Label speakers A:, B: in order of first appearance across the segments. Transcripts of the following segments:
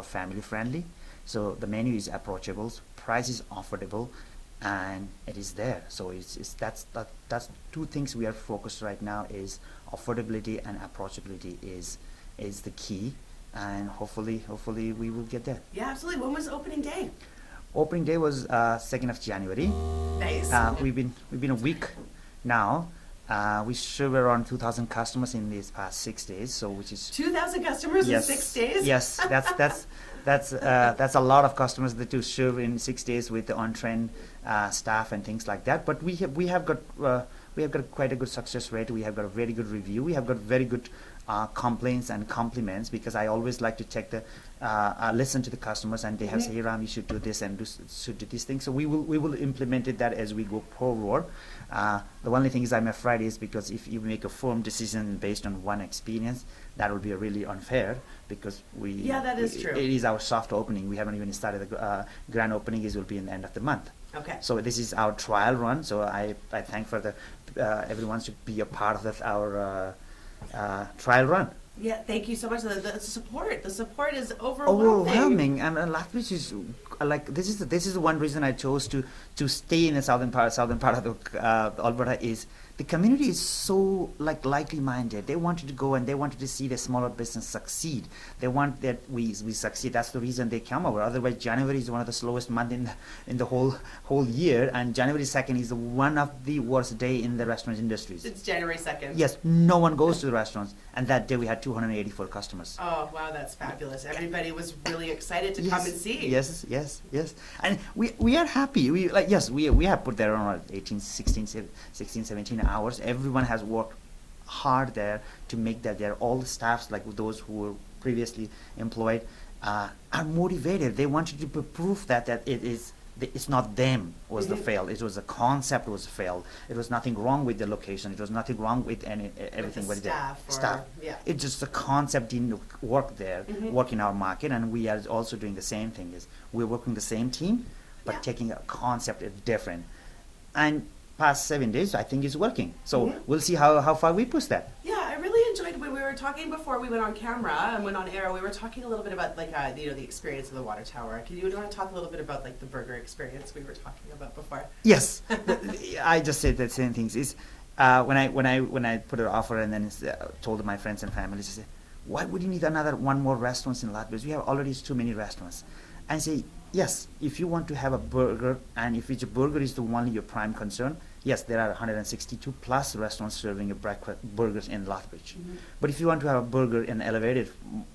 A: family friendly. So the menu is approachable, price is affordable, and it is there. So that's two things we are focused right now is affordability and approachability is the key, and hopefully we will get there.
B: Yeah, absolutely. When was opening day?
A: Opening day was 2nd of January.
B: Nice.
A: We've been a week now. We serve around 2,000 customers in these past 6 days, so which is
B: 2,000 customers
A: yes,
B: in 6 days?
A: yes, that's a lot of customers that to serve in 6 days with the on-trend staff and things like that. But we have got quite a good success rate. We have got a very good review. We have got very good complaints and compliments, because I always like to check the listen to the customers, and they have say, hey, Ram, you should do this and should do this thing. So we will implement it that as we go forward. The only thing is I'm afraid is because if you make a firm decision based on one experience, that will be really unfair, because
B: Yeah, that is true.
A: It is our soft opening. We haven't even started the grand opening. It will be in the end of the month.
B: Okay.
A: So this is our trial run. So I thank for the everyone should be a part of our trial run.
B: Yeah, thank you so much. The support is overwhelming.
A: Overwhelming, and Lethbridge is like this is the one reason I chose to stay in the southern part of the Alberta is the community is so like likely minded. They wanted to go and they wanted to see the smaller business succeed. They want that we succeed. That's the reason they come over. Otherwise, January is one of the slowest month in the whole year, and January 2nd is one of the worst day in the restaurant industries.
B: It's January 2nd.
A: Yes, no one goes to the restaurants, and that day we had 284 customers.
B: Oh, wow, that's fabulous. Everybody was really excited to come and see.
A: Yes, and we are happy. We have put there around 18, 16, 17 hours. Everyone has worked hard there to make that there. All the staffs, like those who were previously employed, are motivated. They wanted to prove that it's not them was the fail. It was the concept was failed. It was nothing wrong with the location. It was nothing wrong with everything.
B: With the
A: staff.
B: Yeah.
A: It's just the concept didn't work there, work in our market, and we are also doing the same thing. Is we're working the same team, but taking a concept is different. And past 7 days, I think it's working. So we'll see how far we push that.
B: Yeah, I really enjoyed when we were talking before we went on camera and went on air. We were talking a little bit about like the experience of the water tower. Do you want to talk a little bit about like the burger experience we were talking about before?
A: Yes, I just said the same things. Is when I put an offer and then told my friends and families, I said, why would you need one more restaurants in Latvia? We have already too many restaurants. And say, yes, if you want to have a burger, and if a burger is the only your prime concern, yes, there are 162 plus restaurants serving a breakfast burgers in Lethbridge. But if you want to have a burger in elevated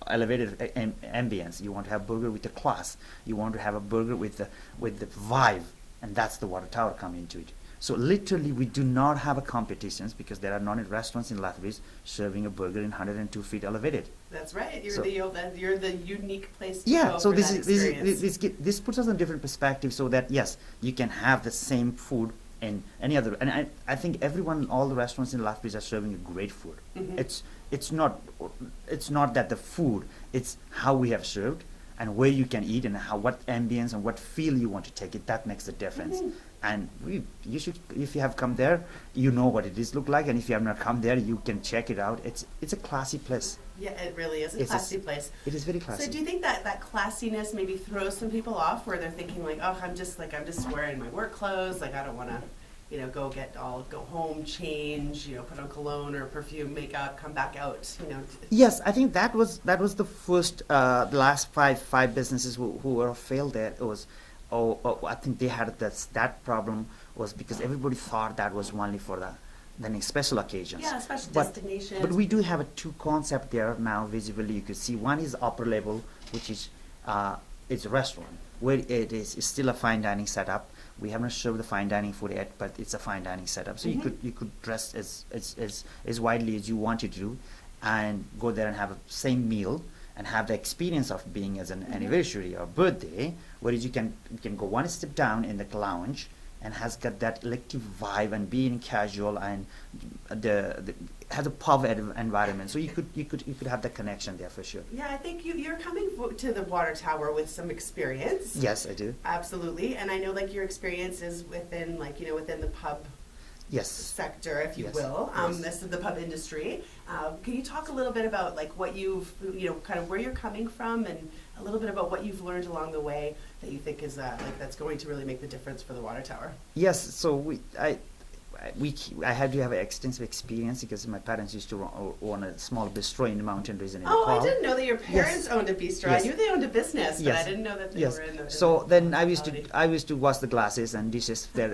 A: ambience, you want to have a burger with the class, you want to have a burger with the vibe, and that's the water tower come into it. So literally, we do not have a competitions because there are none restaurants in Lethbridge serving a burger in 102 feet elevated.
B: That's right. You're the unique place to
A: yeah.
B: go
A: So
B: for that experience.
A: this puts us in a different perspective, so that yes, you can have the same food in any other. And I think all the restaurants in Lethbridge are serving a great food. It's not that the food, it's how we have served and where you can eat and what ambience and what feel you want to take it. That makes the difference. And you should, if you have come there, you know what it is look like, and if you have not come there, you can check it out. It's a classy place.
B: Yeah, it really is a classy place.
A: It is very classy.
B: So do you think that classiness maybe throws some people off, where they're thinking like, oh, I'm just wearing my work clothes, like I don't want to, go home, change, put on cologne or perfume, makeup, come back out,
A: Yes, I think that was the first, the last five businesses who were failed there. It was. I think they had that problem was because everybody thought that was only for the special occasions.
B: Yeah, special destinations.
A: But we do have two concept there now visibly. You could see one is upper level, which is it's a restaurant where it is still a fine dining setup. We haven't served the fine dining food yet, but it's a fine dining setup. So you could dress as widely as you wanted to, and go there and have the same meal and have the experience of being as an anniversary or birthday, whereas you can go one step down in the lounge and has got that elective vibe and being casual and has a pub environment. So you could have the connection there for sure.
B: Yeah, I think you're coming to the water tower with some experience.
A: Yes, I do.
B: Absolutely, and I know your experience is within within the pub.
A: Yes.
B: Sector, if you
A: Yes.
B: will.
A: Yes.
B: This is the pub industry. Can you talk a little bit about what you've, kind of where you're coming from and a little bit about what you've learned along the way that you think is like that's going to really make the difference for the water tower.
A: Yes, so I had to have an extensive experience because my parents used to own a small bistro in the mountain region in
B: Oh,
A: Nepal.
B: I didn't know that your parents
A: Yes.
B: owned a bistro.
A: Yes.
B: I knew they owned a business, but
A: Yes.
B: I didn't know that they
A: Yes.
B: were in the.
A: So then I used
B: hospitality.
A: to wash the glasses and dishes there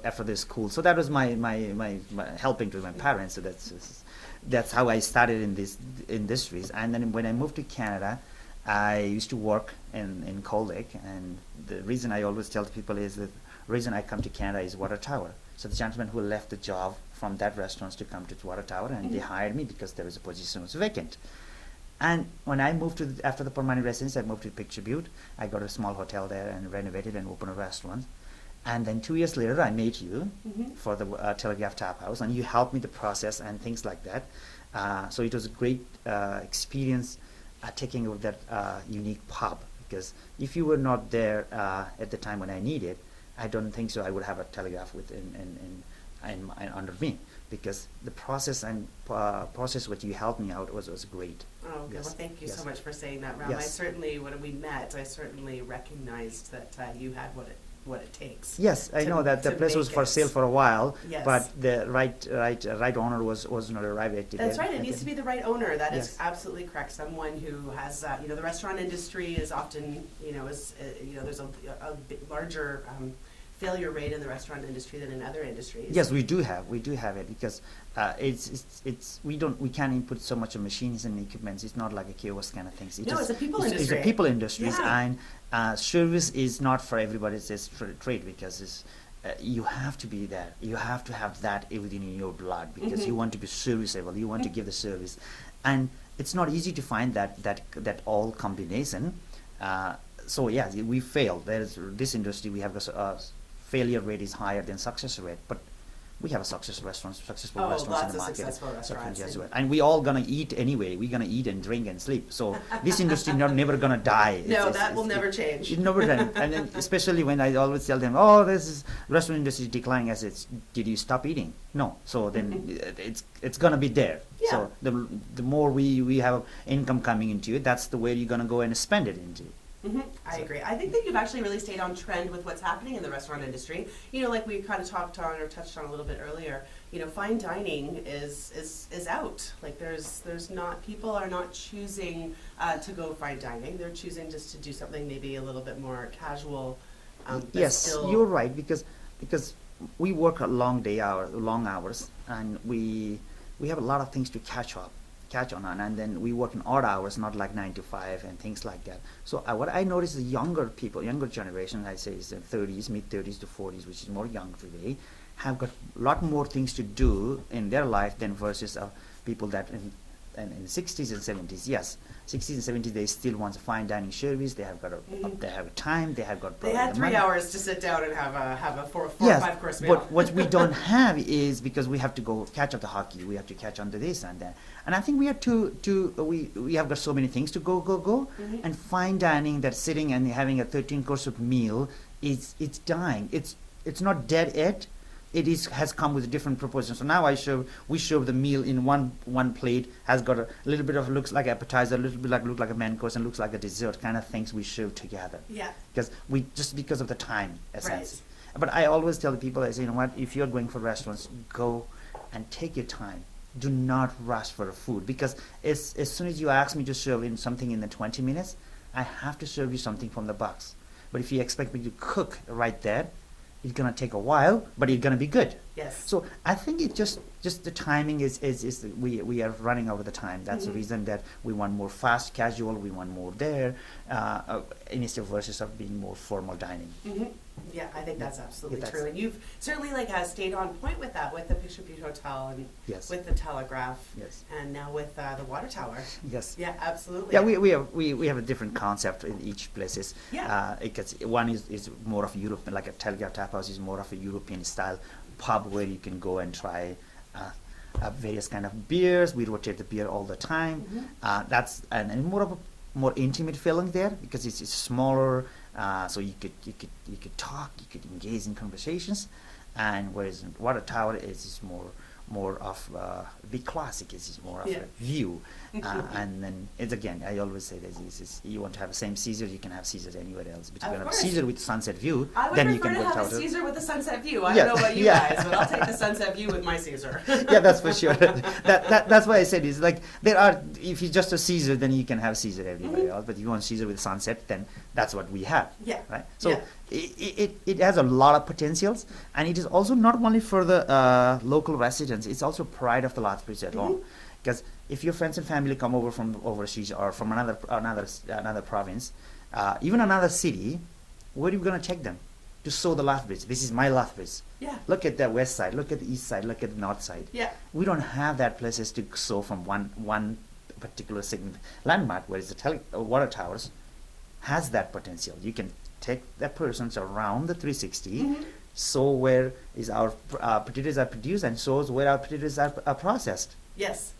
A: after the school. So that was my helping to my parents. So that's how I started in these industries. And then when I moved to Canada, I used to work in Cold Lake, and the reason I always tell people is that reason I come to Canada is water tower. So the gentleman who left the job from that restaurant to come to the water tower, and they hired me because there was a position was vacant. And when I moved to after the permanent residence, I moved to Picture Butte. I got a small hotel there and renovated and opened a restaurant. And then 2 years later, I met you for the Telegraph Tap House, and you helped me the process and things like that. So it was a great experience taking over that unique pub, because if you were not there at the time when I needed, I don't think so I would have a Telegraph under me, because the process and process what you helped me out was great.
B: Oh, okay.
A: Yes.
B: Well, thank you
A: Yes.
B: so much for saying that, Ram. I
A: Yes.
B: certainly, when we met, I certainly recognized that you had what it takes.
A: Yes, I
B: to-
A: know that the
B: to
A: place was
B: make
A: for
B: it.
A: sale for a while,
B: Yes.
A: but the right owner was not arrived at it.
B: That's right. It
A: yet.
B: needs to be the right owner. That is
A: Yes.
B: absolutely correct. Someone who has, the restaurant industry is often, there's a larger failure rate in the restaurant industry than in other industries.
A: Yes, we do have it, because we can't input so much of machines and equipments. It's not like a kiosk kind of things.
B: No, it's a people industry.
A: It's a people industry,
B: Yeah.
A: and service is not for everybody. It's trade, because you have to be there. You have to have that within your blood, because you want to be serviceable. You want to give the service, and it's not easy to find that all combination. So yeah, we failed. There's this industry. We have a failure rate is higher than success rate, but we have a successful restaurants in
B: lots
A: the
B: of
A: market.
B: successful restaurants.
A: As well. And we all gonna eat anyway. We're gonna eat and drink and sleep. So this industry never gonna die.
B: No, that will never change.
A: It never done. And then especially when I always tell them, oh, this is restaurant industry is declining. I said, did you stop eating? No. So then it's gonna be there.
B: Yeah.
A: So the more we have income coming into it, that's the way you're gonna go and spend it into.
B: I agree. I think that you've actually really stayed on trend with what's happening in the restaurant industry. Like we kind of talked on or touched on a little bit earlier. Fine dining is out. Like there's not, people are not choosing to go fine dining. They're choosing just to do something maybe a little bit more casual. But
A: Yes,
B: still,
A: you're right, because we work a long hours, and we have a lot of things to catch on, and then we work in odd hours, not like 9 to 5 and things like that. So what I notice is younger generation, I say is in 30s, mid-30s to 40s, which is more young today, have got a lot more things to do in their life than versus people that in 60s and 70s. Yes, 60s and 70s, they still want a fine dining service. They have got they have time. They have got.
B: they had
A: the
B: 3
A: money.
B: hours to sit down and have a four or 5 course meal.
A: But what we don't have is, because we have to go catch up the hockey, we have to catch on to this and that, and I think we are we have got so many things to go, and fine dining, that sitting and having a 13-course meal it's dying. It's not dead yet. It has come with different proportions. So now we serve the meal in one plate, has got a little bit of, looks like appetizer, a little bit look like a main course, and looks like a dessert kind of things we serve together.
B: Yeah.
A: Because of the time essence. Right. But I always tell the people, I say, what, if you're going for restaurants, go and take your time. Do not rush for the food, because as soon as you ask me to serve in something in the 20 minutes, I have to serve you something from the box. But if you expect me to cook right there, it's gonna take a while, but it's gonna be good.
B: Yes.
A: So I think it just the timing is we are running over the time. That's the reason that we want more fast casual. We want more there, instead versus of being more formal dining.
B: Yeah, I think that's absolutely
A: Yeah,
B: true. And you've certainly stayed on point with that, with the Picture Butte Hotel and
A: Yes.
B: with the Telegraph.
A: Yes.
B: And now with the Water Tower.
A: Yes.
B: Yeah, absolutely.
A: Yeah, we have a different concept in each places.
B: Yeah.
A: Because one is more of Europe, like a Telegraph Tap House is more of a European style pub where you can go and try various kind of beers. We rotate the beer all the time. That's and more of a more intimate feeling there, because it's smaller. So you could talk, you could engage in conversations, and whereas Water Tower is more more of the classic is more of
B: Yeah.
A: a view, and then it's again. I always say this: is you want to have the same Caesar, you can have Caesar anywhere else, but you
B: Of
A: can have
B: course.
A: Caesar with sunset view,
B: I would
A: then you
B: prefer
A: can
B: to
A: go
B: have a
A: to
B: Caesar with a sunset view. I
A: Yeah,
B: don't know about you
A: yeah.
B: guys, but I'll take the sunset view with my Caesar.
A: Yeah, that's for sure. That's why I said it's like there are. If you just a Caesar, then you can have Caesar everywhere else. But if you want Caesar with sunset, then that's what we have.
B: Yeah.
A: Right. So
B: Yeah.
A: it has a lot of potentials, and it is also not only for the local residents. It's also pride of the Lethbridge alone, because if your friends and family come over from overseas or from another province, even another city, where are you gonna check them? To show the Lethbridge. This is my Lethbridge.
B: Yeah.
A: Look at the west side. Look at the east side. Look at the north side.
B: Yeah.
A: We don't have that places to show from one particular segment. Landmark, where is the water towers, has that potential. You can take that persons around the 360, show where is our potatoes are produced, and shows where our potatoes are processed.
B: Yes.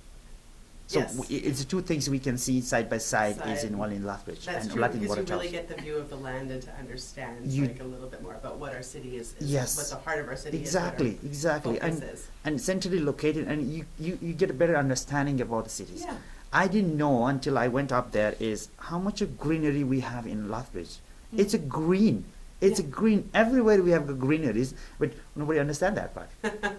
A: So
B: Yes.
A: it's two things we can see side by side, is
B: Side.
A: in one in Lethbridge
B: That's
A: and
B: true,
A: Latin
B: because
A: water
B: you really
A: towers.
B: get the view of the land and to understand
A: You-
B: like a little bit more about what our city is
A: Yes.
B: what the heart of our city
A: Exactly,
B: is.
A: exactly,
B: Focus
A: and
B: is.
A: and centrally located, and you get a better understanding about the cities.
B: Yeah.
A: I didn't know until I went up there is how much of greenery we have in Lethbridge. It's a green. It's a
B: Yeah.
A: green. Everywhere we have the greeneries, but nobody understand that part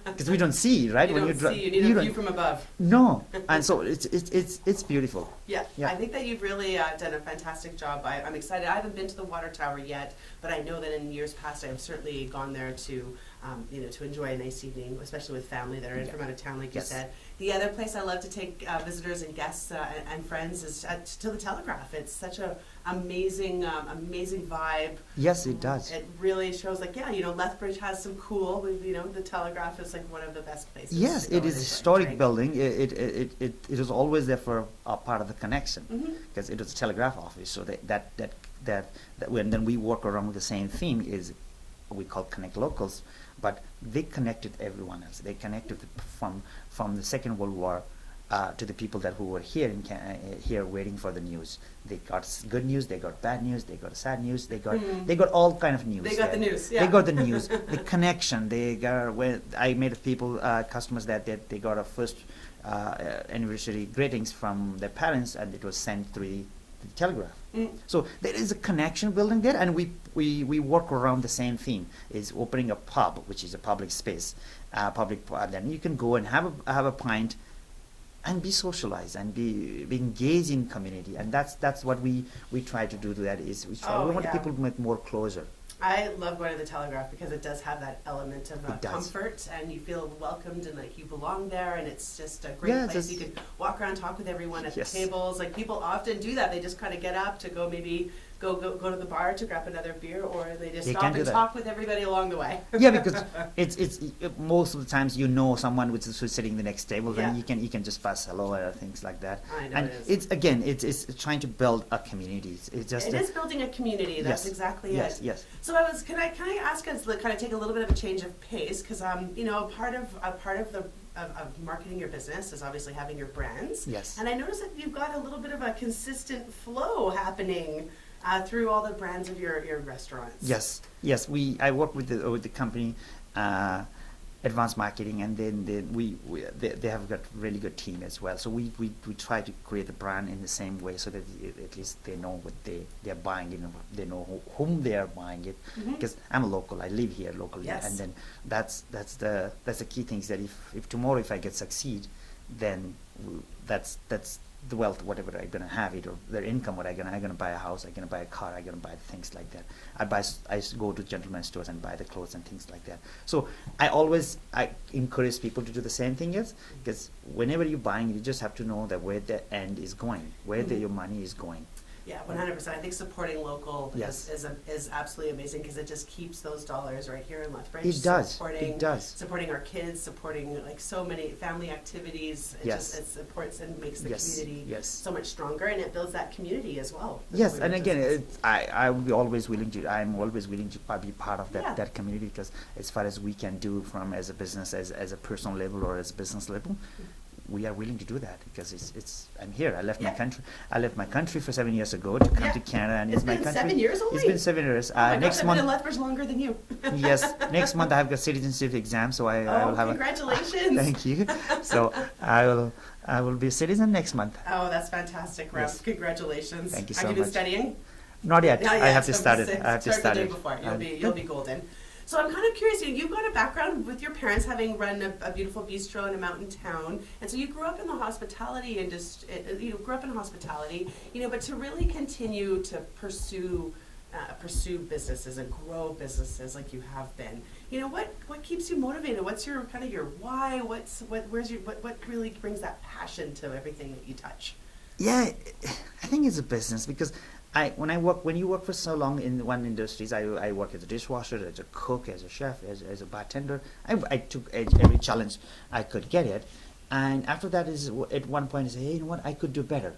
A: because we don't see it, right?
B: You don't see, you need a view from above.
A: No, and so it's beautiful.
B: Yeah.
A: Yeah.
B: I think that you've really done a fantastic job. I'm excited. I haven't been to the water tower yet, but I know that in years past I have certainly gone there to, to enjoy a nice evening, especially with family that are in
A: Yeah.
B: from out of town, like
A: Yes.
B: you said. The other place I love to take visitors and guests and friends is to the Telegraph. It's such a amazing vibe.
A: Yes, it does.
B: It really shows, like, Lethbridge has some cool. The Telegraph is like one of the best places.
A: Yes,
B: to go
A: it is
B: and
A: a
B: enjoy a
A: historic
B: drink.
A: building. It was always there for a part of the connection because it was a telegraph office. So that when then we work around with the same theme is we call connect locals, but they connected everyone else. They connected from the Second World War to the people who were here here waiting for the news. They got good news, they got bad news, they got sad news, they got all kind of news.
B: They got
A: there.
B: the news, yeah.
A: They got the news, the connection. They got when I made people customers that they got a first anniversary greetings from their parents, and it was sent through the telegraph. So there is a connection building there, and we work around the same theme: is opening a pub, which is a public space, then you can go and have a pint, and be socialized and be engaged in community, and that's what we try to do. That is, we want
B: yeah.
A: people to make more closer.
B: I love going to the Telegraph because it does have that element of
A: It does.
B: comfort, and you feel welcomed and like you belong there, and it's just a great
A: Yeah,
B: place. You can walk around, talk with everyone at
A: Yes.
B: the tables. Like, people often do that. They just kind of get up to go maybe go to the bar to grab another beer, or they just
A: They
B: stop
A: can do
B: and
A: that.
B: talk with everybody along the way.
A: Yeah, because it's most of the times someone who's sitting the next table, then
B: Yeah.
A: you can just pass hello or things like that.
B: I know
A: And
B: it is.
A: it's again it's trying to build a community. It's just
B: It is building a community. That's
A: yes,
B: exactly
A: yes,
B: it.
A: yes.
B: So can I ask us to kind of take a little bit of a change of pace, because part of marketing your business is obviously having your brands.
A: Yes.
B: And I noticed that you've got a little bit of a consistent flow happening through all the brands of your restaurants.
A: Yes, yes. I work with the company, Advanced Marketing, and then they have got really good team as well. So we try to create the brand in the same way, so that at least they know what they're buying. They know whom they are buying it. Because I'm a local, I live here locally,
B: Yes.
A: and then that's the key things. That if tomorrow if I get succeed, then that's the wealth, whatever I'm gonna have it, or their income, I'm gonna buy a house, I'm gonna buy a car, I'm gonna buy things like that. I go to gentlemen's stores and buy the clothes and things like that. So I encourage people to do the same thing, because whenever you're buying, you just have to know that where the end is going, where your money is going.
B: Yeah, 100%. I think supporting local
A: Yes.
B: is absolutely amazing, because it just keeps those dollars right here in Lethbridge.
A: It does.
B: Supporting,
A: It does.
B: Supporting our kids, supporting like so many family activities.
A: Yes.
B: It supports and makes the
A: Yes.
B: community
A: Yes.
B: so much stronger, and it builds that community as well.
A: Yes,
B: We
A: and
B: were
A: again,
B: just-
A: I'm always willing to be part of that,
B: Yeah.
A: that community, because as far as we can do from as a business, as a personal level or as a business level, we are willing to do that because it's I'm here. I left my
B: Yeah.
A: country. I left my country for 7 years ago to come
B: Yeah.
A: to Canada, and
B: It's
A: it's my
B: been
A: country.
B: 7 years only?
A: It's been 7 years.
B: Oh my
A: Next
B: gosh, I've been in
A: month,
B: Lethbridge longer than you.
A: yes, next month I have a citizenship exam, so I
B: Oh,
A: will have
B: congratulations.
A: Thank you. So I will be a citizen next month.
B: Oh, that's fantastic, Rob.
A: Yes.
B: Congratulations.
A: Thank you
B: Have
A: so
B: you been
A: much.
B: studying?
A: Not yet.
B: Not
A: I
B: yet.
A: have to start it. I have to
B: Start
A: start
B: the day
A: it.
B: before. You'll be golden. So I'm kind of curious. You've got a background with your parents having run a beautiful bistro in a mountain town, and so you grew up in the hospitality industry. Grew up in hospitality. But to really continue to pursue businesses and grow businesses like you have been. What keeps you motivated? What's your kind of your why? What really brings that passion to everything that you touch?
A: Yeah, I think it's a business because when you work for so long in one industries, I work as a dishwasher, as a cook, as a chef, as a bartender. I took every challenge I could get it, and after that is at one point I say, hey, you know what, I could do better.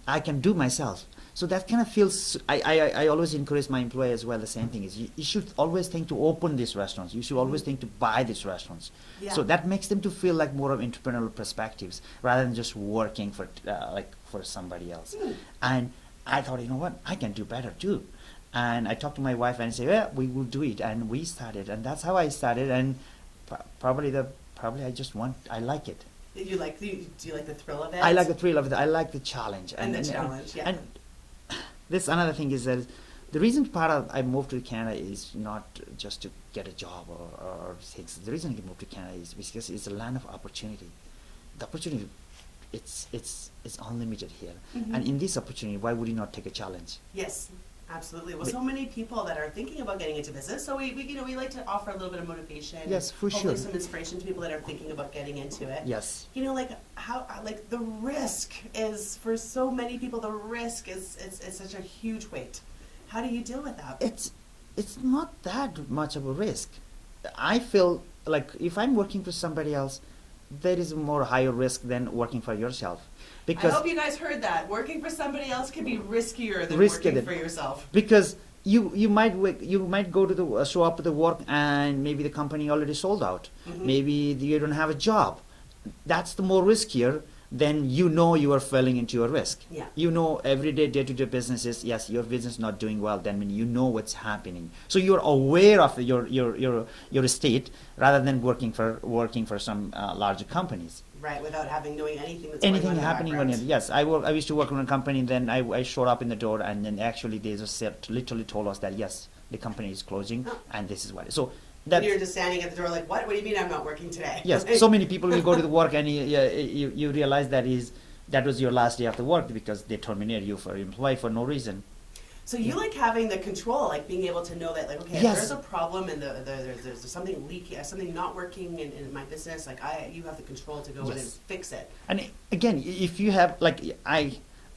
A: I can do myself. So that kind of feels. I always encourage my employee as well. The same thing is you should always think to open these restaurants. You should always think to buy these restaurants.
B: Yeah.
A: So that makes them to feel like more of entrepreneurial perspectives rather than just working for for somebody else. And I thought, you know what, I can do better too. And I talked to my wife and I said, yeah, we will do it. And we started, and that's how I started. And probably I like it.
B: Do you like the thrill of it?
A: I like the thrill of it. I like the challenge.
B: And the challenge, yeah.
A: And this another thing is that the reason I moved to Canada is not just to get a job or things. The reason I moved to Canada is because it's a land of opportunity. The opportunity, it's unlimited here.
B: Mm-hmm.
A: And in this opportunity, why would you not take a challenge?
B: Yes, absolutely. Well, so many people that are thinking about getting into business, so we like to offer a little bit of motivation.
A: Yes, for
B: hopefully
A: sure.
B: some inspiration to people that are thinking about getting into it.
A: Yes.
B: Like the risk is, for so many people, the risk is such a huge weight. How do you deal with that?
A: It's not that much of a risk. I feel like if I'm working for somebody else, there is a more higher risk than working for yourself. Because
B: I hope you guys heard that. Working for somebody else can be riskier than
A: Riskier
B: working
A: than-
B: for yourself.
A: because you might go to the show up at the work and maybe the company already sold out.
B: Mhm.
A: Maybe you don't have a job. That's the more riskier. Then you are falling into your risk.
B: Yeah.
A: Every day-to-day businesses, yes, your business is not doing well. Then when you know what's happening, so you're aware of your state rather than working for some larger companies.
B: Right, without knowing anything that's
A: Anything
B: going on
A: happening
B: in
A: on
B: the
A: it?
B: background.
A: Yes, I used to work in a company. Then I showed up in the door, and then actually they just literally told us that yes, the company is closing,
B: Oh.
A: and this is why. So
B: And
A: that
B: you're just standing at the door like, what? What do you mean I'm not working today?
A: yes, so many people will go to the work, and you realize that was your last day after work because they terminated you for employee for no reason.
B: So you like having the control, like being able to know that, like, okay,
A: Yes.
B: if there's a problem and there's something leaky, something not working in my business, like you have the control to go in and
A: Yes.
B: fix it.
A: And again, if you have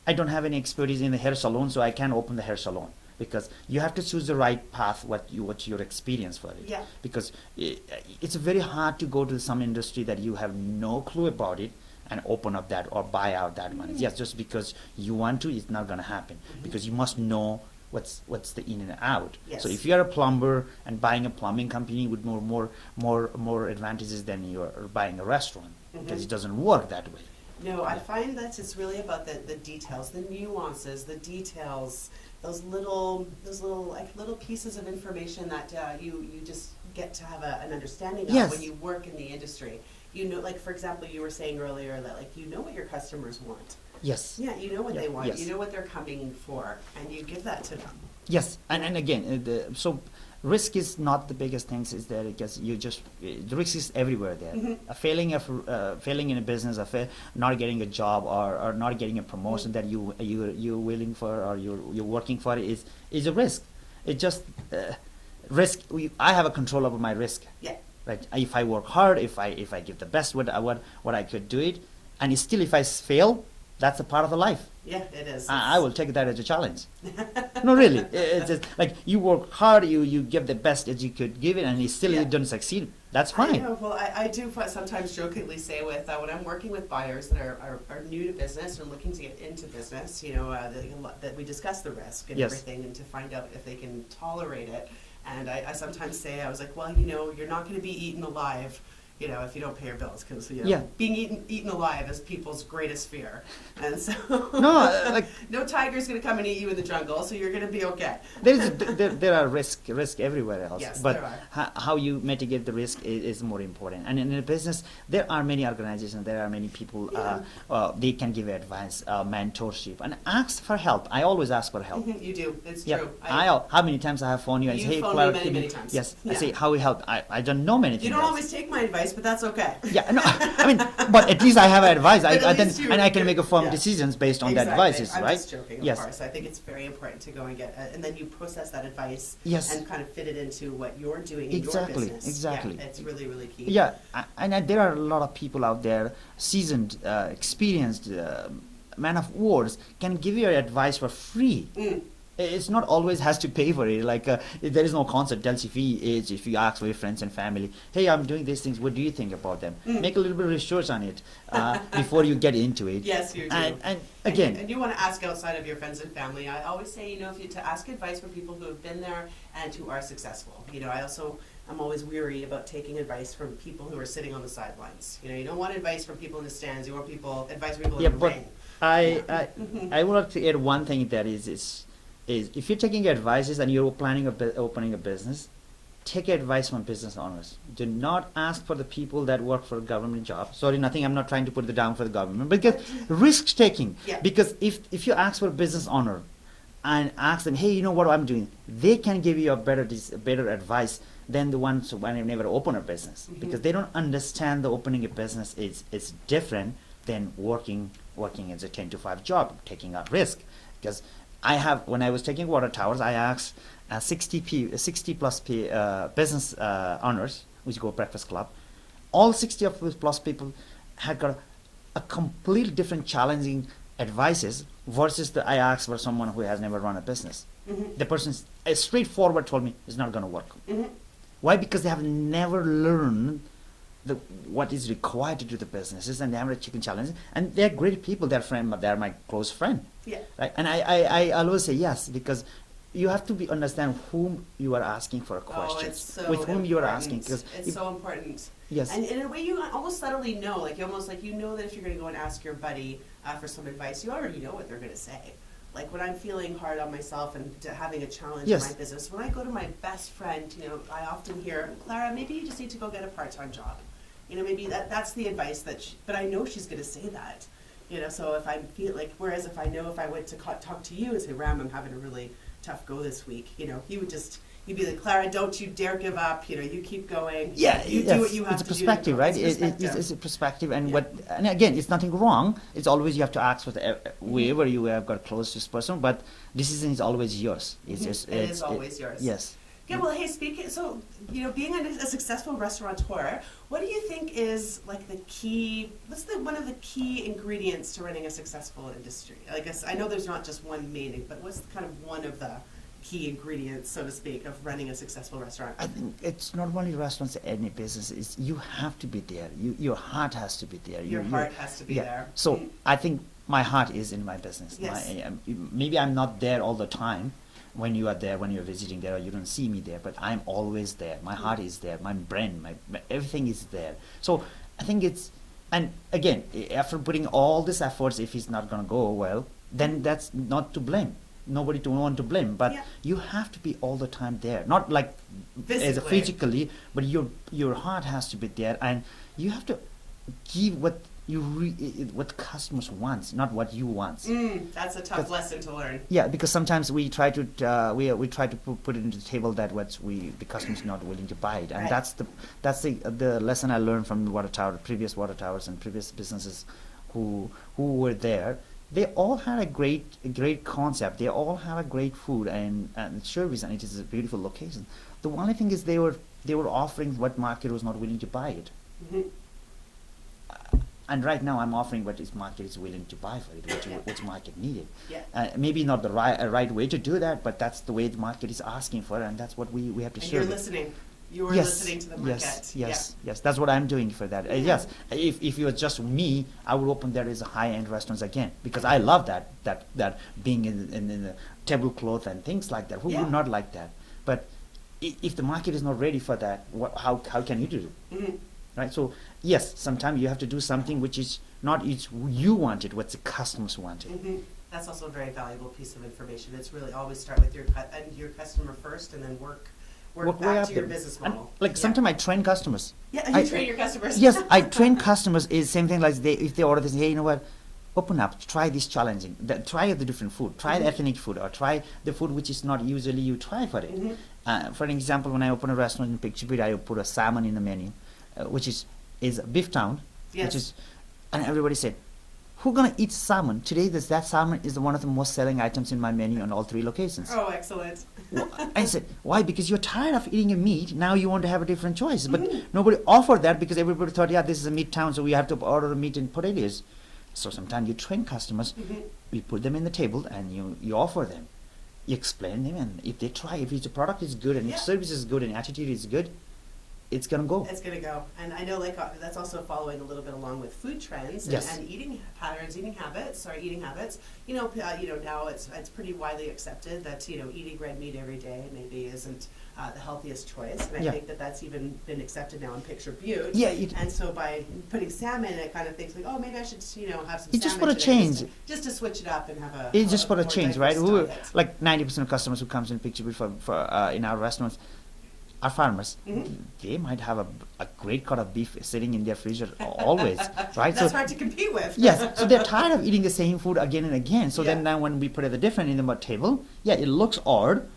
A: I don't have any expertise in the hair salon, so I can't open the hair salon because you have to choose the right path. What your experience for it?
B: Yeah.
A: Because it's very hard to go to some industry that you have no clue about it and open up that or buy out that money. Yes, just because you want to, it's not going to happen because you must know what's the in and out.
B: Yes.
A: So if you are a plumber and buying a plumbing company with more advantages than you're buying a restaurant because it doesn't work that way.
B: No, I find that it's really about the details, the nuances, the details, those little pieces of information that you just get to have an understanding of
A: Yes.
B: when you work in the industry. Like for example, you were saying earlier that like what your customers want.
A: Yes.
B: Yeah, you know what they want.
A: Yes.
B: You know what they're coming for, and you give that to them.
A: Yes, and again, so risk is not the biggest thing. Is there because the risk is everywhere there. Failing in a business, not getting a job, or not getting a promotion that you're willing for or you're working for is a risk. It just risk. I have a control over my risk.
B: Yeah.
A: Right. If I work hard, if I give the best what I could do it, and still if I fail, that's a part of the life.
B: Yeah, it is.
A: I will take that as a challenge. No, really. It's just like you work hard, you give the best as you could give it, and still you don't succeed. That's
B: I
A: fine.
B: know. Well, I do sometimes jokingly say when I'm working with buyers that are new to business or looking to get into business, that we discuss the risk and
A: Yes.
B: everything and to find out if they can tolerate it. And I sometimes say, I was like, well, you're not going to be eaten alive, you know, if you don't pay your bills, because, you know,
A: Yeah.
B: being eaten alive is people's greatest fear. And so,
A: No, like
B: no tiger's going to come and eat you in the jungle, so you're going to be okay.
A: there are risk everywhere else.
B: Yes,
A: but
B: there are.
A: how you mitigate the risk is more important. And in a business, there are many organizations, there are many people. They can give advice, mentorship, and ask for help. I always ask for help.
B: You do. It's
A: Yeah.
B: true.
A: How many times I have phoned you and
B: You
A: say, hey,
B: phoned
A: Clara,
B: me
A: can
B: many,
A: you-
B: many times.
A: Yes. I
B: Yeah.
A: say, how we help? I don't know many things.
B: You don't
A: else.
B: always take my advice, but that's okay.
A: Yeah, no, I mean, but at least I have advice.
B: But at
A: then,
B: least
A: and I can make informed
B: yeah.
A: decisions based on
B: Exactly.
A: the advices,
B: I'm
A: right?
B: just joking, of
A: Yes.
B: course. I think it's very important to go and get, and then you process that advice
A: Yes.
B: and kind of fit it into what you're doing in
A: Exactly,
B: your business.
A: exactly.
B: Yeah, it's really, really key.
A: Yeah, and there are a lot of people out there, seasoned, experienced, man of words, can give you advice for free.
B: Mm.
A: It's not always has to pay for it. Like there is no concept. Tells if you ask for your friends and family, hey, I'm doing these things. What do you think about them? Make a little bit of research on it before you get into it.
B: Yes, you do.
A: And again,
B: and you want to ask outside of your friends and family. I always say, you know, if you to ask advice from people who have been there and who are successful. You know, I'm always weary about taking advice from people who are sitting on the sidelines. You know, you don't want advice from people in the stands. You want advice from people
A: yeah,
B: in the
A: but
B: ring.
A: I would like to add one thing that is if you're taking advices and you're planning opening a business, take advice from business owners. Do not ask for the people that work for a government job. Sorry, nothing. I'm not trying to put it down for the government, because risk taking.
B: Yeah.
A: Because if you ask for a business owner and ask them, hey, you know what I'm doing, they can give you a better advice than the ones when they never open a business, because they don't understand the opening a business is different than working as a 10 to 5 job, taking a risk. Because when I was taking water towers, I asked 60 plus business owners, which go breakfast club. All 60 of those plus people had got a completely different challenging advices versus I asked for someone who has never run a business. The person straightforward told me it's not going to work. Why? Because they have never learned what is required to do the businesses, and they have a chicken challenge, and they're great people. They're my close friend.
B: Yeah.
A: Right? And I always say yes, because you have to understand whom you are asking for a question,
B: it's so
A: with whom you are
B: important.
A: asking. Because
B: It's so important.
A: yes,
B: And in a way, you almost subtly know, like you almost like you know that if you're going to go and ask your buddy for some advice, you already know what they're going to say. Like when I'm feeling hard on myself and having a challenge
A: Yes.
B: in my business, when I go to my best friend, you know, I often hear, Clara, maybe you just need to go get a part-time job. You know, maybe that's the advice but I know she's going to say that. You know, so if I feel like, whereas if I went to talk to you and say, Ram, I'm having a really tough go this week, you know, you'd be like, Clara, don't you dare give up, you know, you keep going.
A: yeah,
B: You
A: yes.
B: do what you have
A: It's a
B: to
A: perspective,
B: do.
A: right?
B: It's perspective.
A: It's a perspective, and
B: Yeah.
A: and again, it's nothing wrong. It's always you have to ask for wherever you have got close to this person, but decision is always yours. It's just
B: It is always yours.
A: Yes.
B: Yeah, well, hey, so, you know, being a successful restaurateur, what do you think is like one of the key ingredients to running a successful industry? I guess, I know there's not just one main, but what's kind of one of the key ingredients, so to speak, of running a successful restaurant?
A: I think it's not only restaurants, any business. It's you have to be there. Your heart has to be there.
B: Your heart has to be there.
A: So
B: Mm.
A: I think my heart is in my business.
B: Yes.
A: Maybe I'm not there all the time. When you are there, when you're visiting there, or you don't see me there, but I'm always there. My heart is there. My brain, my everything is there. So I think and again, after putting all these efforts, if it's not going to go well, then that's not to blame. Nobody to want to blame, but
B: Yeah.
A: you have to be all the time there. Not like as a physically, but your heart has to be there, and you have to give what what customers wants, not what you want.
B: That's a tough lesson to learn.
A: Yeah, because sometimes we try to we try to put it into the table that the customer's not willing to buy it, and
B: Right.
A: that's the lesson I learned from previous water towers and previous businesses who were there. They all had a great concept. They all have a great food and service, and it is a beautiful location. The only thing is they were offering what market was not willing to buy it.
B: Mhm.
A: And right now I'm offering what this market is willing to buy for it, which market needed.
B: Yeah.
A: Maybe not the right way to do that, but that's the way the market is asking for, and that's what we have to
B: And
A: serve.
B: you're
A: it.
B: listening. You are
A: Yes,
B: listening to the market.
A: yes. That's what I'm doing for that.
B: Yeah.
A: Yes, if it was just me, I would open there as a high-end restaurants again, because I love that being in the tablecloth and things like that. Who
B: Yeah.
A: would not like that? But if the market is not ready for that, how can you do it?
B: Mhm.
A: right? So yes, sometimes you have to do something which is not it's you want it, what the customers want it.
B: Hmm. That's also a very valuable piece of information. It's really always start with your customer first, and then work
A: Work way
B: back
A: up
B: to your
A: there.
B: business
A: And,
B: model.
A: like sometimes I train customers.
B: Yeah,
A: I-
B: you train your customers.
A: Yes, I train customers is same thing like if they order this, hey, you know what, open up, try this challenging, try the different food, try the ethnic food, or try the food which is not usually you try for it. For an example, when I open a restaurant in Picture Beat, I put a salmon in the menu, which is Beef Town,
B: Yes.
A: which is, and everybody said, who gonna eat salmon today? That salmon is one of the most selling items in my menu on all 3 locations.
B: Oh, excellent.
A: I said, why? Because you're tired of eating a meat. Now you want to have a different choice. But nobody offered that because everybody thought, yeah, this is a meat town, so we have to order meat and potatoes. So sometimes you train customers, you put them in the table and you offer them. You explain them, and if they try, if the product is good and
B: Yeah.
A: if service is good and attitude is good, it's going to go.
B: It's gonna go, and I know like that's also following a little bit along with food trends and,
A: Yes.
B: and eating patterns, eating habits. Now it's pretty widely accepted that eating red meat every day maybe isn't the healthiest choice, and I
A: Yeah.
B: think that's even been accepted now in Picture Butte.
A: Yeah,
B: and so by putting salmon, it kind of thinks like, oh, maybe I should have some.
A: It's just
B: salmon
A: for a
B: today,
A: change.
B: just to switch it up and have a.
A: It's just for a
B: more
A: change, right?
B: diverse diet.
A: Like 90% of customers who comes in Picture Beat for in our restaurants are farmers. They might have a great cut of beef sitting in their freezer always, right?
B: That's hard to compete with.
A: Yes, so they're tired of eating the same food again and again. So
B: Yeah.
A: then now when we put it different in the table, yeah, it looks odd,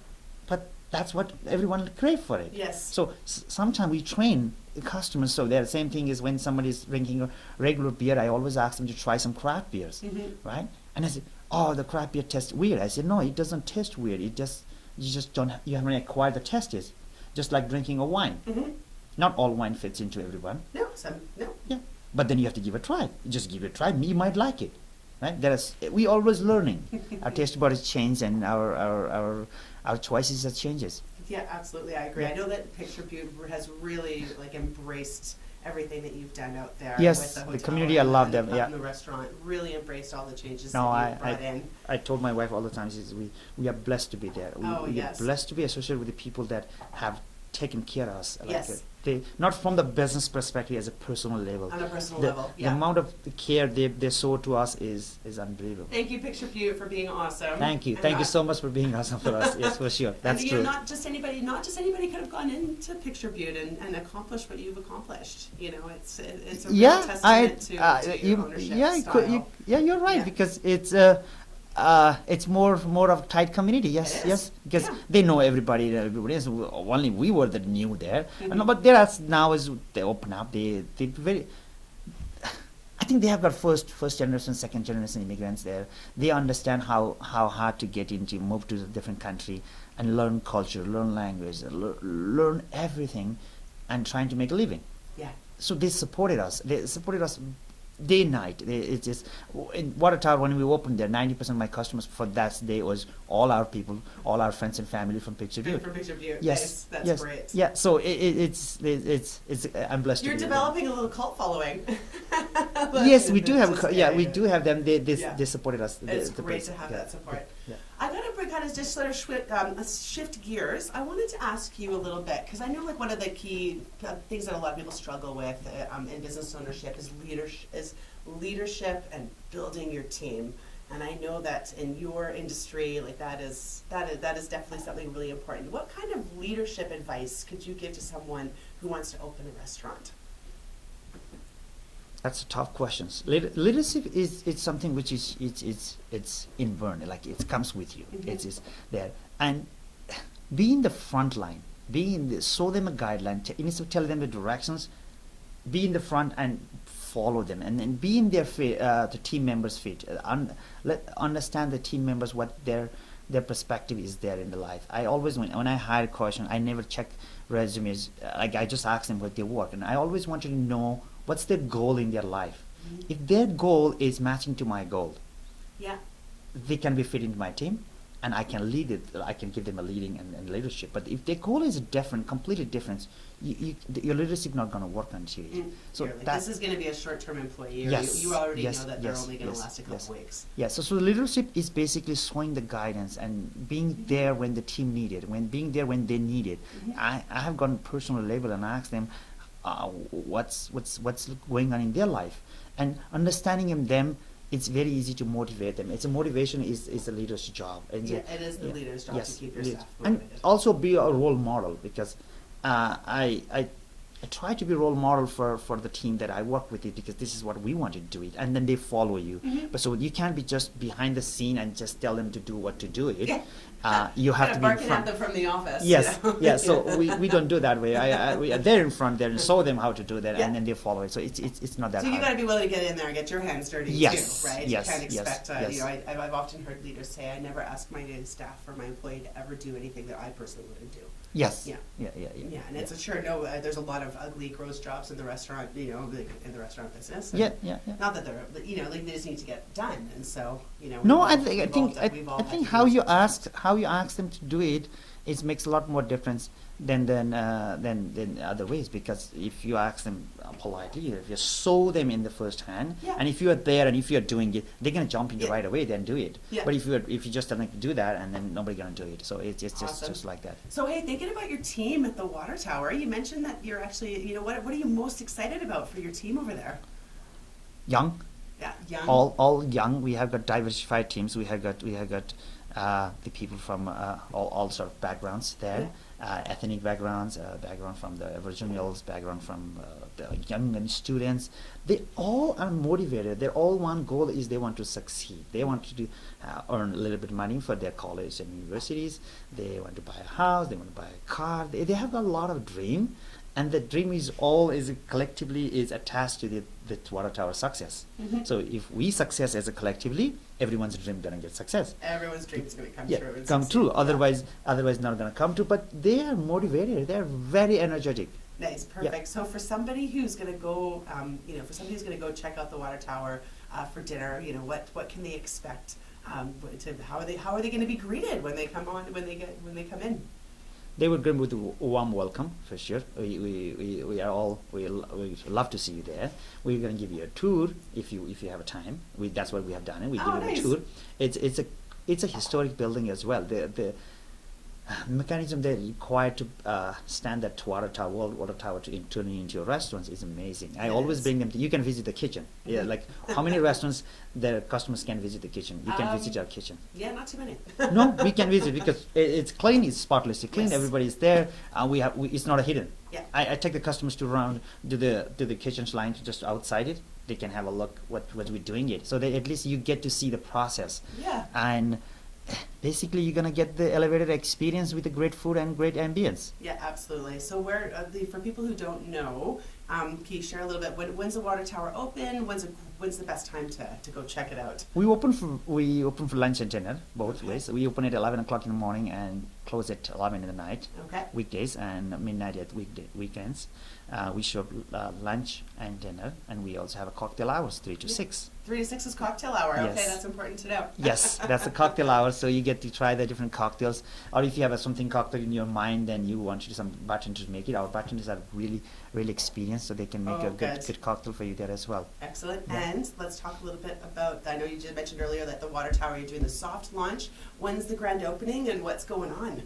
A: but that's what everyone crave for it.
B: Yes.
A: So sometimes we train the customers. So the same thing is when somebody's drinking a regular beer, I always ask them to try some craft beers, right? And I said, oh, the craft beer tastes weird. I said, no, it doesn't taste weird. You just don't, you haven't acquired the taste yet. Just like drinking a wine. Not all wine fits into everyone.
B: No.
A: Yeah, but then you have to give it a try. You just give it a try. You might like it, right? We always learning. Our taste buds change, and our choices changes.
B: Yeah, absolutely. I agree.
A: Yeah.
B: I know that Picture Butte has really embraced everything that you've done out there.
A: Yes,
B: with the
A: the
B: hotel
A: community, I
B: and
A: love
B: the
A: them,
B: pub
A: yeah.
B: and the restaurant really embraced all the changes
A: No,
B: that you've brought in.
A: I told my wife all the time, we are blessed to be there.
B: Oh,
A: we
B: yes.
A: are blessed to be associated with the people that have taken care of us.
B: Yes.
A: They not from the business perspective, as a personal level.
B: On a personal
A: the,
B: level,
A: the
B: yeah.
A: amount of care they show to us is unbelievable.
B: Thank you, Picture Butte, for being awesome.
A: Thank you.
B: And
A: Thank you
B: not-
A: so much for being awesome for us. Yes, for sure. That's
B: and
A: true.
B: not just anybody could have gone into Picture Butte and accomplished what you've accomplished. It's a real
A: Yeah,
B: testament to your ownership style.
A: you're right,
B: Yeah.
A: because it's more of a tight community. Yes,
B: It is.
A: yes, because
B: Yeah.
A: they know everybody. Everybody else. Only we were the new there, but there are now as they open up. They very. I think they have got first generation, second generation immigrants there. They understand how hard to get into, move to a different country, and learn culture, learn language, learn everything, and trying to make a living.
B: Yeah.
A: So they supported us. They supported us day and night. It's just in Water Tower when we opened there. 90% of my customers for that day was all our people, all our friends and family from Picture Butte.
B: From Picture Butte.
A: Yes,
B: Nice. That's
A: yes,
B: great.
A: yeah. So it's I'm blessed.
B: You're
A: to be there.
B: developing a little cult following.
A: Yes, we do have.
B: Which is
A: Yeah,
B: great.
A: we do have them. They
B: Yeah.
A: they supported us.
B: It's
A: the
B: great
A: best.
B: to have
A: Yeah.
B: that support.
A: Yeah.
B: I gotta kind of just sort of shift gears. I wanted to ask you a little bit because I know one of the key things that a lot of people struggle with in business ownership is leadership and building your team. And I know that in your industry, that is definitely something really important. What kind of leadership advice could you give to someone who wants to open a restaurant?
A: That's a tough questions. Leadership is it's something which is it's inborn, like it comes with you. It's there, and be in the front line, show them a guideline, tell them the directions, be in the front and follow them, and then be in their feet, the team members' feet. Understand the team members what their perspective is there in the life. I always when I hire a question, I never check resumes. I just ask them what they work, and I always wanted to know what's their goal in their life. If their goal is matching to my goal,
B: Yeah.
A: they can be fit into my team, and I can lead it. I can give them a leading and leadership. But if their goal is different, completely different, your leadership not going to work until you. So
B: You're like,
A: that
B: this is going to be a short-term employee, or
A: Yes,
B: you already
A: yes,
B: know that they're
A: yes,
B: only going to
A: yes,
B: last a couple
A: yes.
B: weeks.
A: yeah. So leadership is basically showing the guidance and being there when the team need it, being there when they need it. I have gone personal level and asked them, what's going on in their life, and understanding them. It's very easy to motivate them. It's a motivation is a leader's job. And
B: Yeah, it is the leader's job to keep your staff
A: and
B: motivated.
A: also be a role model, because I try to be a role model for the team that I work with it, because this is what we want to do it, and then they follow you. But so you can't be just behind the scene and just tell them to do what to do it. You have to be in
B: barking
A: front.
B: at them from the office.
A: Yes,
B: you know?
A: yeah. So we don't do that way. They're in front there and show them how to do that,
B: Yeah.
A: and then they follow it. So it's not that
B: So you
A: hard.
B: got to be willing to get in there and get your hands dirty
A: Yes,
B: too, right?
A: yes,
B: You can't
A: yes,
B: expect,
A: yes.
B: you know, I've often heard leaders say, I never ask my staff or my employee to ever do anything that I personally wouldn't do.
A: Yes.
B: Yeah.
A: Yeah.
B: And it's a sure, no, there's a lot of ugly, gross jobs in the restaurant, you know, in the restaurant business. And
A: Yeah.
B: Not that they're, you know, like they just need to get done, and so, you know.
A: No,
B: we've
A: I
B: all had
A: think
B: to
A: how
B: do
A: you
B: those
A: ask them to do it, it makes a lot more difference than other ways. Because if you ask them politely, if you show them in the first hand,
B: Yeah.
A: and if you are there and if you are doing it, they're gonna jump into
B: Yeah.
A: right away. Then do it.
B: Yeah.
A: But if you just tell them to do that, and then nobody gonna do it. So it's
B: Awesome.
A: just like that.
B: So hey, thinking about your team at the water tower, you mentioned that you're actually, you know, what are you most excited about for your team over there?
A: Young.
B: Yeah, young.
A: All young. We have got diversified teams. We have got the people from all sort of backgrounds there, ethnic backgrounds, background from the Aboriginals, background from the young and students. They all are motivated. Their all one goal is they want to succeed. They want to earn a little bit of money for their college and universities. They want to buy a house. They want to buy a car. They have a lot of dream. And the dream is collectively attached to the water tower success. So if we success as a collectively, everyone's dream gonna get success.
B: Everyone's dream is going to come
A: Yeah,
B: true. and
A: come
B: succeed.
A: true.
B: Yeah.
A: Otherwise not gonna come true. But they are motivated. They are very energetic.
B: Nice, perfect. So for somebody who's going to go, you know, for somebody who's going to go check out the water tower for dinner, you know, what can they expect? How are they going to be greeted when they come come in?
A: They would greet with a warm welcome for sure. We love to see you there. We're gonna give you a tour if you have a time. That's what we have done. We give you
B: nice.
A: a tour. It's a historic building as well. The mechanism they required to stand that water tower to turn it into a restaurant is amazing. I always bring them to. You can visit the kitchen. Yeah, like how many restaurants the customers can visit the kitchen? You can visit our kitchen.
B: Yeah, not too many.
A: No, we can visit because it's clean, it's spotless, it's clean.
B: Yes.
A: Everybody's there. It's not a hidden.
B: Yeah.
A: I take the customers to around to the kitchen's line, just outside it. They can have a look what we're doing it. So that at least you get to see the process.
B: Yeah.
A: And basically, you're gonna get the elevated experience with the great food and great ambience.
B: Yeah, absolutely. So where for people who don't know, can you share a little bit? When's the water tower open? When's the best time to go check it out?
A: We open for lunch and dinner both ways. We open at 11 o'clock in the morning and close at 11 in the night.
B: Okay.
A: Weekdays and midnight at weekends. We serve lunch and dinner, and we also have a cocktail hours 3 to 6.
B: 3 to 6 is cocktail hour. Okay,
A: Yes.
B: that's important to know.
A: Yes, that's a cocktail hour, so you get to try the different cocktails. Or if you have something cocktail in your mind, then you want to do some bartenders make it. Our bartenders are really experienced, so they can make
B: Oh,
A: a good
B: good.
A: cocktail for you there as well.
B: Excellent.
A: Yeah.
B: And let's talk a little bit about, I know you just mentioned earlier that the water tower, you're doing the soft launch. When's the grand opening and what's going on?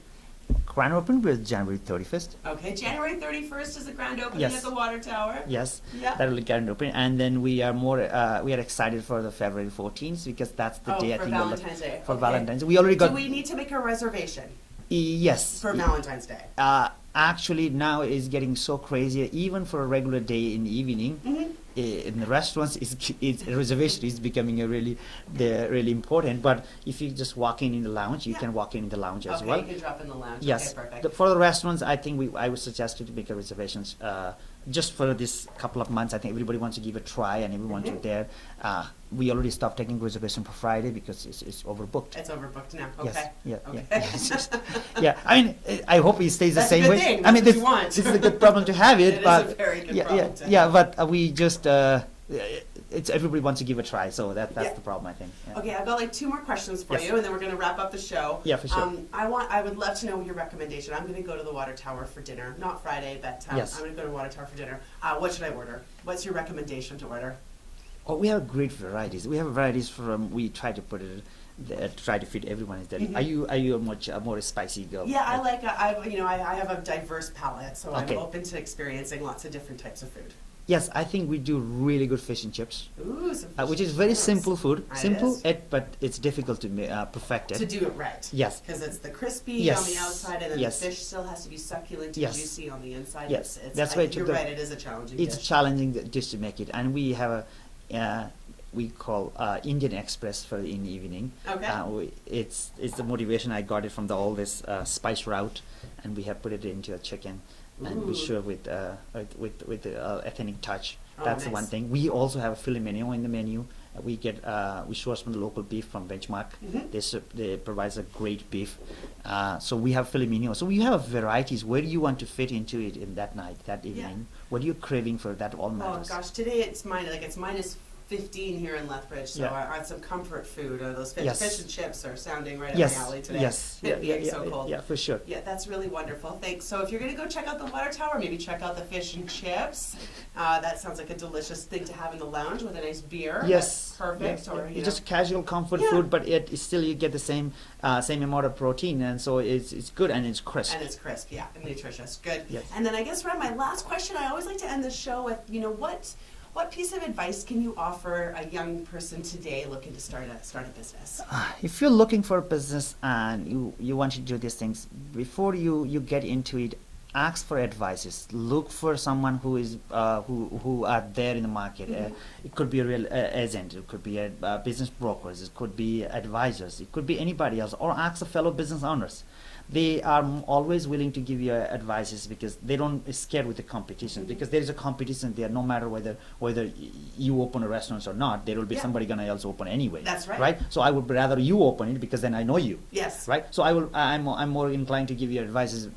A: Grand opening was January 31st.
B: Okay, January 31st is the grand opening
A: Yes.
B: at the water tower.
A: Yes,
B: Yeah.
A: that will be grand opening, and then we are excited for the February 14th because that's the day I
B: for
A: think we're
B: Valentine's Day.
A: for
B: Okay.
A: Valentine's. We already got
B: Do we need to make a reservation
A: yes.
B: for Valentine's Day?
A: Actually, now it's getting so crazy. Even for a regular day in the evening,
B: Mm-hmm.
A: In the restaurants, reservation is becoming really important. But if you just walk in the lounge, you
B: Yeah.
A: can walk in the lounge as
B: Okay,
A: well.
B: you can drop in the lounge.
A: Yes,
B: Okay, perfect.
A: for the restaurants, I think I would suggest you to make a reservations just for this couple of months. I think everybody wants to give a try, and everyone to there. We already stopped taking reservation for Friday because it's overbooked.
B: It's overbooked now.
A: Yes,
B: Okay.
A: yeah,
B: Okay.
A: yes. Yeah. I mean, I hope it stays the
B: That's a
A: same
B: good
A: way.
B: thing.
A: I mean,
B: That's what you want.
A: this is a good problem to have it,
B: It is
A: but
B: a very good
A: yeah,
B: problem to
A: yeah,
B: have.
A: but we just it's everybody wants to give a try, so that's
B: Yeah.
A: the problem, I think. Yeah.
B: Okay, I've got like 2 more questions for
A: Yes.
B: you, and then we're going to wrap up the show.
A: Yeah, for sure.
B: I would love to know your recommendation. I'm going to go to the water tower for dinner, not Friday, but
A: Yes.
B: I'm going to go to the water tower for dinner. What should I order? What's your recommendation to order?
A: Oh, we have great varieties. We have varieties from we try to put it try to fit everyone. Is that
B: Mhm.
A: are you a much more spicy girl?
B: Yeah, I like, I have a diverse palate, so
A: Okay.
B: I'm open to experiencing lots of different types of food.
A: Yes, I think we do really good fish and chips,
B: Ooh, some
A: which
B: fish
A: is very
B: and chips.
A: simple food.
B: It
A: Simple,
B: is.
A: but it's difficult to perfect
B: To
A: it.
B: do it right.
A: Yes.
B: Because it's the crispy
A: Yes.
B: on the outside, and then
A: Yes.
B: the fish still has to be succulent and
A: Yes.
B: juicy on the inside.
A: Yes.
B: It's,
A: That's why it
B: you're
A: took the-
B: right, it is a challenging
A: It's
B: dish.
A: challenging just to make it, and we have a we call Indian Express for in the evening.
B: Okay.
A: It's the motivation I got it from all this spice route, and we have put it into a chicken, and we
B: Ooh.
A: serve with the ethnic touch.
B: Oh,
A: That's
B: nice.
A: one thing. We also have a filet mignon in the menu. We source from the local beef from Benchmark.
B: Mhm.
A: They provide a great beef. So we have filet mignon. So we have varieties. Where do you want to fit into it in that night, that evening? What are you craving for? That all
B: Oh
A: matters.
B: gosh, today it's minus 15 here in Lethbridge, so
A: Yeah.
B: I had some comfort food. Those
A: Yes.
B: fish and chips are sounding right up
A: Yes.
B: my alley today.
A: Yes.
B: It being so
A: yeah,
B: cold.
A: yeah, for sure.
B: Yeah, that's really wonderful. Thanks. So if you're going to go check out the water tower, maybe check out the fish and chips. That sounds like a delicious thing to have in the lounge with a nice beer.
A: Yes.
B: That's perfect.
A: Yes.
B: Or,
A: It's just casual comfort
B: Yeah.
A: food, but it's still you get the same amount of protein, and so it's good and it's crisp.
B: and it's crisp, yeah, and nutritious. Good.
A: Yes.
B: And then I guess, Ron, my last question, I always like to end the show with, what piece of advice can you offer a young person today looking to start a business?
A: If you're looking for a business and you want to do these things, before you get into it, ask for advices. Look for someone who is who are there in the market.
B: Mhm.
A: It could be a real agent, it could be a business brokers, it could be advisors, it could be anybody else, or ask the fellow business owners. They are always willing to give you advices because they don't scared with the competition.
B: Mhm.
A: Because there is a competition there, no matter whether you open a restaurant or not, there will be
B: Yeah.
A: somebody gonna else open anyway.
B: That's right.
A: Right. So I would rather you open it because then I know you.
B: Yes.
A: Right. So I'm more inclined to give you advices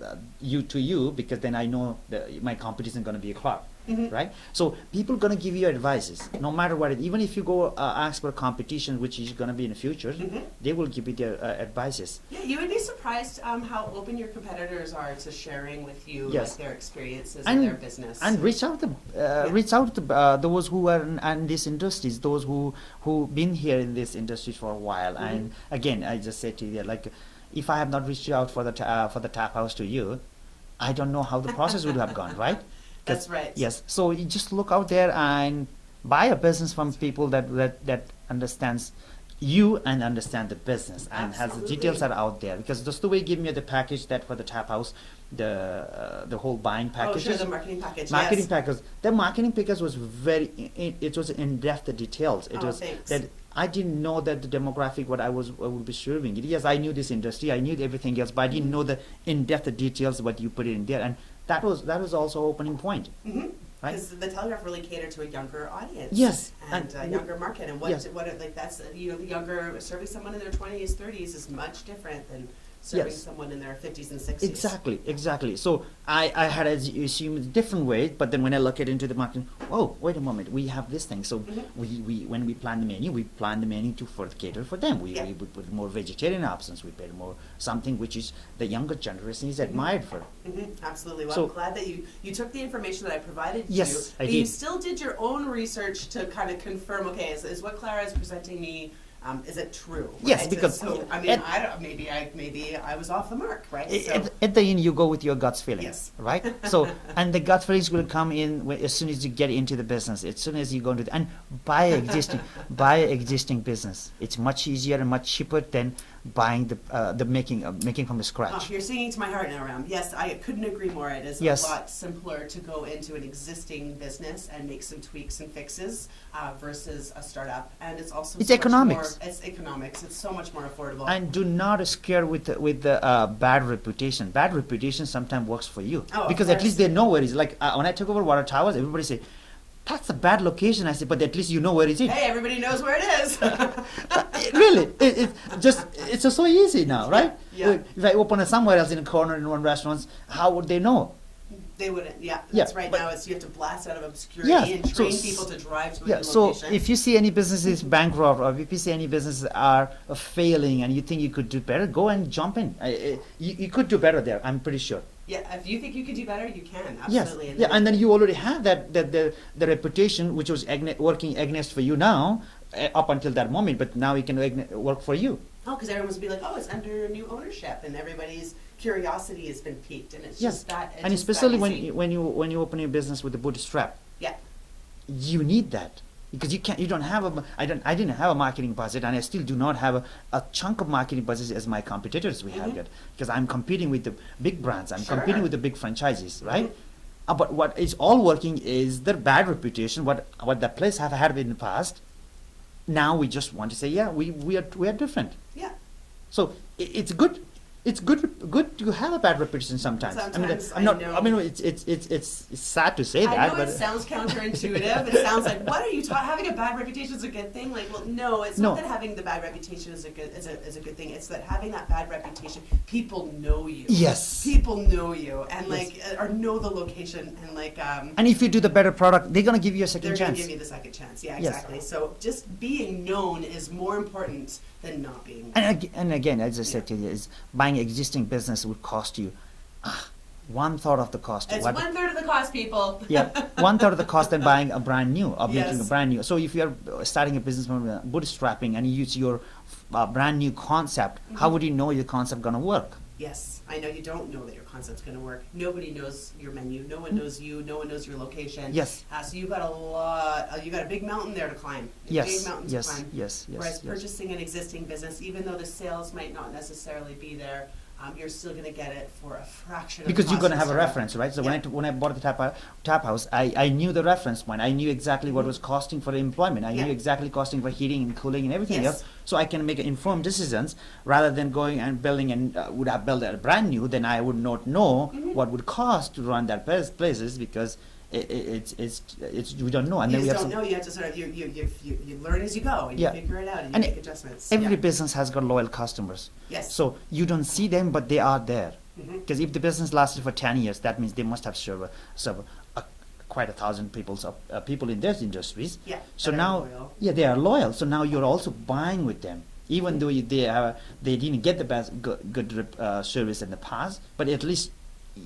A: you because then I know that my competition gonna be a crowd.
B: Mhm.
A: Right. So people gonna give you advices no matter what. Even if you go ask for a competition, which is gonna be in the future,
B: Mhm.
A: they will give you their advices.
B: Yeah, you would be surprised how open your competitors are to sharing with you
A: Yes.
B: like, their experiences
A: And-
B: in their business.
A: And reach out to those who are in these industries, those who been here in this industry for a while.
B: Mhm.
A: And again, I just said to you, like, if I have not reached out for the tap house to you, I don't know how the process would have gone, right? 'Cause-
B: That's right.
A: Yes. So you just look out there and buy a business from people that understands you and understand the business and has the
B: Absolutely.
A: details are out there. Because just the way you give me the package that for the tap house, the whole buying
B: Oh,
A: package.
B: sure, the marketing package.
A: Marketing
B: yes.
A: package. The marketing package was it was in depth the details. It
B: Oh,
A: was
B: thanks.
A: that I didn't know that the demographic what I would be serving. Yes, I knew this industry, I knew everything else, but I didn't know the in depth details what you put in there, and that was also opening point.
B: Mm-hmm.
A: Right.
B: Because the Telegraph really catered to a younger audience.
A: Yes,
B: And
A: and
B: a younger market. And
A: yes.
B: the younger, serving someone in their 20s, 30s is much different than serving
A: Yes.
B: someone in their 50s and 60s.
A: Exactly. So I had assumed a different way, but then when I look at into the market, oh, wait a moment, we have this thing. So
B: Mhm.
A: we when we plan the menu, we plan the menu to cater for them.
B: Yeah.
A: We put more vegetarian options. We put more something which is the younger generation is admired for.
B: Absolutely. Well,
A: So-
B: I'm glad that you took the information that I provided
A: Yes,
B: you,
A: I
B: but you
A: did.
B: still did your own research to kind of confirm, okay, is what Clara is presenting me, is it true?
A: Yes,
B: right?
A: because
B: So, I mean,
A: at-
B: I don't, maybe I was off the mark, right? So,
A: At the end, you go with your gut feeling,
B: Yes.
A: right? So, and the gut feelings will come in as soon as you get into the business, as soon as you go into and buy existing business. It's much easier and much cheaper than buying the making from the
B: oh,
A: scratch.
B: you're singing to my heart now, Ram. Yes, I couldn't agree more. It is
A: Yes.
B: a lot simpler to go into an existing business and make some tweaks and fixes versus a startup, and it's also
A: It's
B: so much
A: economics.
B: more- it's economics. It's so much more affordable.
A: And do not scare with the bad reputation. Bad reputation sometimes works for you
B: Oh, of
A: because at
B: course.
A: least they know where it's. Like when I took over Water Towers, everybody say, "That's a bad location." I said, "But at least you know where it is."
B: Hey, everybody knows where it is.
A: Really, it's just so easy now, right?
B: Yeah.
A: Like, if I open it somewhere else in a corner in one restaurant, how would they know?
B: They wouldn't. Yeah,
A: Yeah,
B: that's right.
A: but-
B: Now it's you have to blast out of obscurity
A: Yes,
B: and
A: so
B: train
A: s-
B: people to drive to a
A: Yeah.
B: new
A: So
B: location.
A: if you see any businesses bankrupt, or if you see any businesses are failing, and you think you could do better, go and jump in. You could do better there. I'm pretty sure.
B: yeah, if you think you could do better, you can
A: Yes.
B: absolutely.
A: Yeah, and then you already have that the reputation which was working against for you now up until that moment, but now it can work for you.
B: Oh, because everyone's be like, oh, it's under new ownership, and everybody's curiosity has been piqued, and it's
A: Yeah.
B: just that. It's
A: And
B: just that
A: especially
B: easy.
A: when you open your business with a bootstrap,
B: Yeah.
A: you need that because you don't have I didn't have a marketing budget, and I still do not have a chunk of marketing budget as my competitors we have
B: Mhm.
A: got, because I'm competing with the big brands, I'm
B: Sure.
A: competing with the big franchises, right?
B: Mhm.
A: But what is all working is their bad reputation, what that place have had in the past. Now we just want to say, yeah, we are different.
B: Yeah.
A: So it's good. It's good to have a bad reputation sometimes.
B: Sometimes,
A: I'm not.
B: I know.
A: I mean, it's sad to say
B: I
A: that,
B: know
A: but
B: it sounds counterintuitive. It sounds like, what are you talking? Having a bad reputation is a good thing. Like, well, no, it's
A: No.
B: not that having the bad reputation is a good thing. It's that having that bad reputation, people know you.
A: Yes.
B: People know you, and
A: Yes.
B: like, or know the location, and like,
A: And if you do the better product, they're gonna give you a second
B: they're going
A: chance.
B: to give you the second chance. Yeah,
A: Yes.
B: exactly. So just being known is more important than not being known.
A: And again, as I said to you, is buying existing business would cost you one third of the cost.
B: It's
A: What-
B: 1/3 of the cost, people.
A: yeah, one third of the cost than buying a brand new or making a
B: Yes.
A: brand new. So if you are starting a business from bootstrapping and you use your brand new concept, how
B: Mhm.
A: would you know your concept gonna work?
B: Yes, I know you don't know that your concept's going to work. Nobody knows your menu. No one knows you. No one knows your location.
A: Yes.
B: So you've got a lot. You got a big mountain there to climb. A
A: Yes,
B: big mountain
A: yes,
B: to climb.
A: yes, yes,
B: Whereas
A: yes.
B: purchasing an existing business, even though the sales might not necessarily be there, you're still going to get it for a fraction.
A: Because
B: of the
A: you're
B: cost
A: going to
B: of
A: have a
B: startup.
A: reference, right? So
B: Yeah.
A: when I bought the tap house, I knew the reference point. I knew exactly what was costing for the employment. I
B: Yeah.
A: knew exactly costing for heating and cooling and everything
B: Yes.
A: else. So I can make informed decisions rather than going and building and would have built it brand new. Then I would not know
B: Mhm.
A: what would cost to run that places because it's we don't know. And
B: You
A: then we
B: just
A: have
B: don't
A: some,
B: know. You have to sort of you learn as you go, and
A: Yeah.
B: you figure it out, and
A: And
B: you make adjustments.
A: every
B: Yeah.
A: business has got loyal customers.
B: Yes.
A: So you don't see them, but they are there.
B: Mhm.
A: Because if the business lasted for 10 years, that means they must have served quite 1,000 people in their industries.
B: Yeah.
A: So
B: that are
A: now,
B: loyal.
A: yeah, they are loyal. So now you're also buying with them, even though they didn't get the best good service in the past, but at least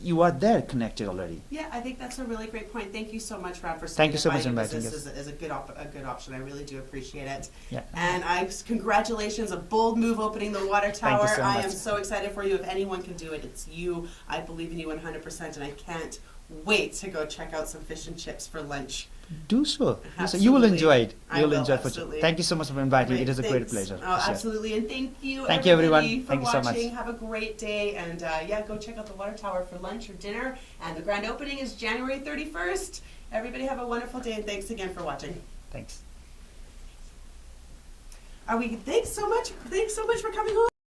A: you are there connected already.
B: Yeah, I think that's a really great point. Thank you so much, Rob, for
A: Thank you so much for
B: buying your
A: inviting
B: business
A: us.
B: as a good option. I really do appreciate it.
A: Yeah.
B: And congratulations, a bold move opening the water
A: Thank you
B: tower.
A: so
B: I
A: much.
B: am so excited for you. If anyone can do it, it's you. I believe in you 100%, and I can't wait to go check out some fish and chips for lunch.
A: Do so. Do so. You will
B: Absolutely.
A: enjoy it.
B: I
A: You will
B: will,
A: enjoy it for sure.
B: absolutely.
A: Thank you so much for inviting me. It is a great
B: Thanks.
A: pleasure.
B: Oh,
A: to share.
B: absolutely, and thank you,
A: Thank you, everyone.
B: everybody, for
A: Thank you so much.
B: watching. Have a great day, and yeah, go check out the water tower for lunch or dinner. And the grand opening is January 31st. Everybody have a wonderful day, and thanks again for watching.
A: Thanks.
B: Thanks so much for coming home.